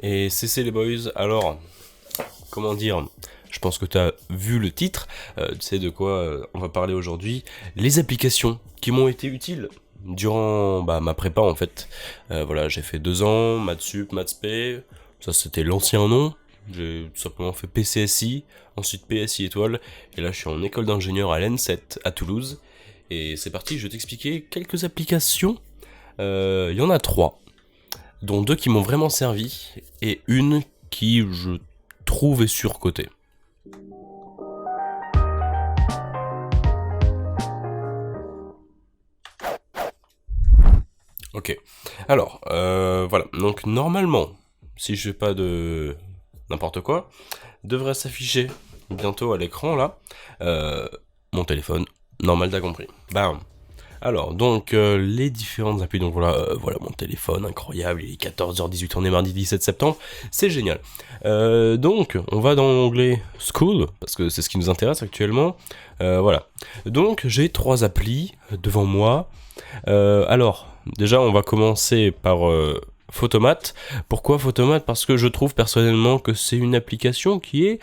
Et c'est les boys. Alors, comment dire? Je pense que tu as vu le titre. Tu sais de quoi on va parler aujourd'hui. Les applications qui m'ont été utiles durant ma prépa en fait. Voilà, j'ai fait 2 ans, maths sup, maths spé. Ça c'était l'ancien nom. J'ai tout simplement fait PCSI, ensuite PSI étoile. Et là je suis en école d'ingénieur à l'N7 à Toulouse. Et c'est parti, je vais t'expliquer quelques applications. Il y en a 3, dont 2 qui m'ont vraiment servi, et une qui, je trouve, est surcotée. Ok. Alors, voilà. Donc, normalement, si je fais pas de n'importe quoi, devrait s'afficher bientôt à l'écran, là, mon téléphone. Normal, t'as compris. Bam. Alors, donc, les différentes applis, donc voilà mon téléphone, incroyable, il est 14h18, on est mardi 17 septembre, c'est génial. Donc, on va dans l'onglet School, parce que c'est ce qui nous intéresse actuellement, voilà. Donc, j'ai 3 applis devant moi. Alors, déjà, on va commencer par Photomat. Pourquoi Photomat? Parce que je trouve personnellement que c'est une application qui est,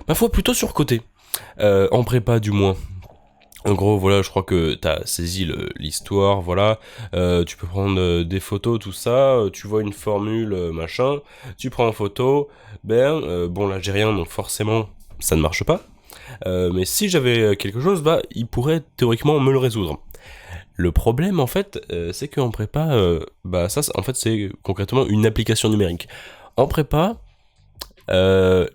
ma foi, plutôt surcotée. En prépa, du moins. En gros, voilà, je crois que t'as saisi l'histoire, voilà. Tu peux prendre des photos, tout ça. Tu vois une formule, machin. Tu prends en photo. Bon, là, j'ai rien, donc forcément, ça ne marche pas. Mais si j'avais quelque chose, il pourrait théoriquement me le résoudre. Le problème, en fait, c'est qu'en prépa, ça, en fait, c'est concrètement une application numérique. En prépa,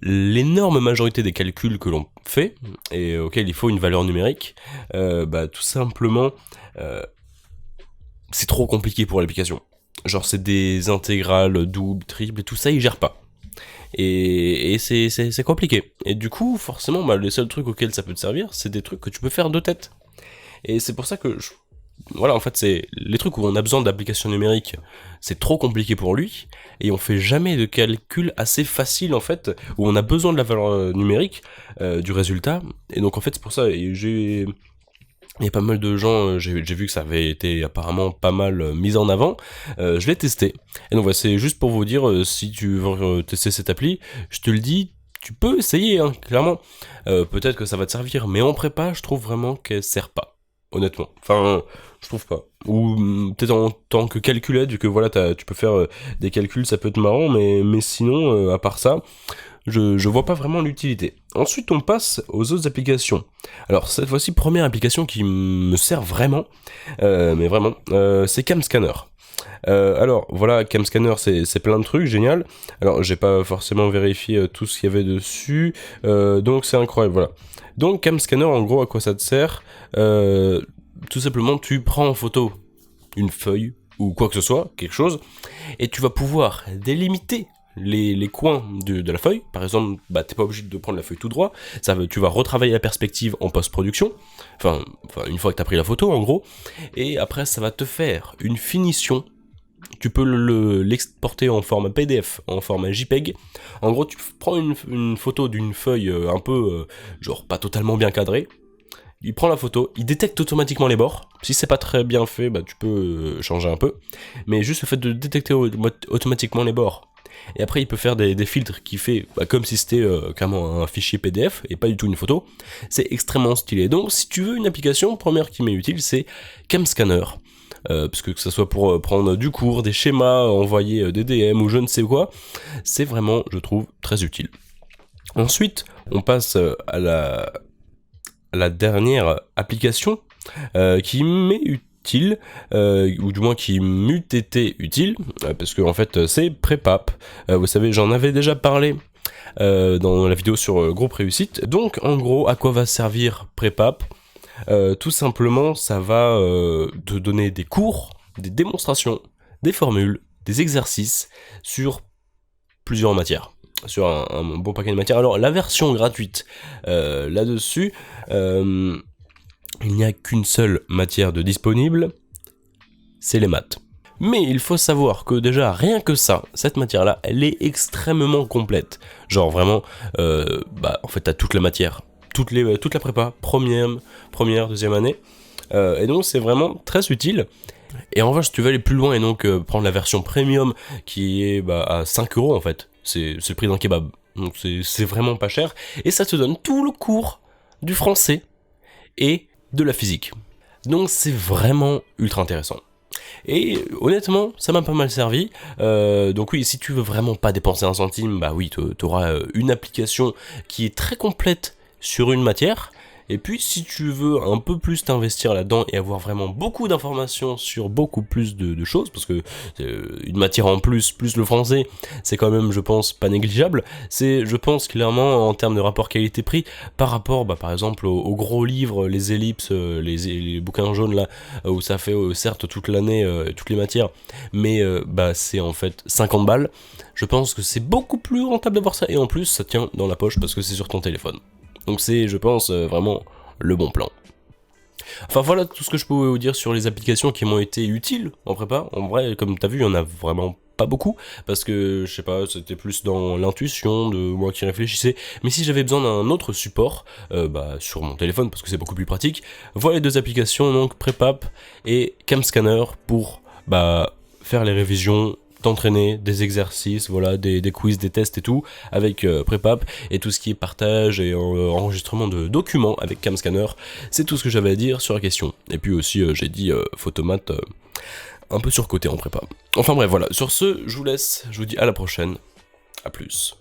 l'énorme majorité des calculs que l'on fait et auxquels il faut une valeur numérique, tout simplement, c'est trop compliqué pour l'application. Genre c'est des intégrales doubles, triples et tout ça, il gère pas. Et c'est compliqué. Et du coup, forcément, les seuls trucs auxquels ça peut te servir, c'est des trucs que tu peux faire de tête. Et c'est pour ça que voilà, en fait, c'est les trucs où on a besoin d'applications numériques, c'est trop compliqué pour lui, et on fait jamais de calcul assez facile, en fait, où on a besoin de la valeur numérique, du résultat, et donc en fait, c'est pour ça, il y a pas mal de gens, j'ai vu que ça avait été apparemment pas mal mis en avant, je l'ai testé, et donc voilà, c'est juste pour vous dire, si tu veux tester cette appli, je te le dis, tu peux essayer, hein, clairement, peut-être que ça va te servir, mais en prépa, je trouve vraiment qu'elle sert pas. Honnêtement. Enfin, je trouve pas. Ou peut-être en tant que calculette, vu que voilà, tu peux faire des calculs, ça peut être marrant, mais sinon, à part ça, je vois pas vraiment l'utilité. Ensuite, on passe aux autres applications. Alors, cette fois-ci, première application qui me sert vraiment, mais vraiment, c'est CamScanner. Alors voilà, CamScanner c'est plein de trucs, génial. Alors j'ai pas forcément vérifié tout ce qu'il y avait dessus, donc c'est incroyable, voilà. Donc CamScanner, en gros, à quoi ça te sert? Tout simplement, tu prends en photo une feuille ou quoi que ce soit, quelque chose, et tu vas pouvoir délimiter les coins de la feuille. Par exemple, t'es pas obligé de prendre la feuille tout droit, tu vas retravailler la perspective en post-production, enfin une fois que t'as pris la photo en gros, et après ça va te faire une finition. Tu peux l'exporter en format PDF, en format JPEG. En gros, tu prends une photo d'une feuille un peu, genre pas totalement bien cadrée. Il prend la photo, il détecte automatiquement les bords. Si c'est pas très bien fait, tu peux changer un peu. Mais juste le fait de détecter automatiquement les bords. Et après, il peut faire des filtres qui fait comme si c'était carrément un fichier PDF et pas du tout une photo. C'est extrêmement stylé. Donc, si tu veux une application, première qui m'est utile, c'est CamScanner. Parce que ça soit pour prendre du cours, des schémas, envoyer des DM ou je ne sais quoi, c'est vraiment, je trouve, très utile. Ensuite, on passe à la dernière application qui m'est utile, ou du moins qui m'eût été utile, parce que en fait c'est Prepap. Vous savez, j'en avais déjà parlé dans la vidéo sur Groupe Réussite. Donc en gros, à quoi va servir Prepap? Tout simplement, ça va te donner des cours, des démonstrations, des formules, des exercices sur plusieurs matières, sur un bon paquet de matières. Alors, la version gratuite, là-dessus, il n'y a qu'une seule matière de disponible, c'est les maths. Mais il faut savoir que déjà, rien que ça, cette matière-là, elle est extrêmement complète. Genre vraiment, en fait, t'as toute la matière. Toute la prépa, première, deuxième année. Et donc c'est vraiment très utile. Et en revanche, si tu veux aller plus loin et donc prendre la version premium qui est à 5 € en fait, c'est le prix d'un kebab. Donc c'est vraiment pas cher. Et ça te donne tout le cours du français et de la physique. Donc c'est vraiment ultra intéressant. Et honnêtement, ça m'a pas mal servi. Donc oui, si tu veux vraiment pas dépenser un centime, bah oui, t'auras une application qui est très complète sur une matière. Et puis si tu veux un peu plus t'investir là-dedans et avoir vraiment beaucoup d'informations sur beaucoup plus de choses, parce que une matière en plus le français, c'est quand même, je pense, pas négligeable. C'est, je pense, clairement en termes de rapport qualité-prix, par rapport, par exemple, aux gros livres, les ellipses, les bouquins jaunes là, où ça fait certes toute l'année, toutes les matières, mais c'est en fait 50 balles. Je pense que c'est beaucoup plus rentable d'avoir ça, et en plus ça tient dans la poche parce que c'est sur ton téléphone. Donc c'est, je pense, vraiment le bon plan. Enfin voilà tout ce que je peux vous dire sur les applications qui m'ont été utiles en prépa. En vrai, comme t'as vu, il y en a vraiment pas beaucoup, parce que, je sais pas, c'était plus dans l'intuition de moi qui réfléchissais. Mais si j'avais besoin d'un autre support, sur mon téléphone, parce que c'est beaucoup plus pratique, voilà les deux applications, donc Prepap et Camscanner, pour faire les révisions, t'entraîner, des exercices, voilà, des quiz, des tests et tout, avec Prepap, et tout ce qui est partage et enregistrement de documents avec Camscanner. C'est tout ce que j'avais à dire sur la question. Et puis aussi, j'ai dit Photomat, un peu surcoté en prépa. Enfin bref, voilà, sur ce, je vous laisse, je vous dis à la prochaine, à plus.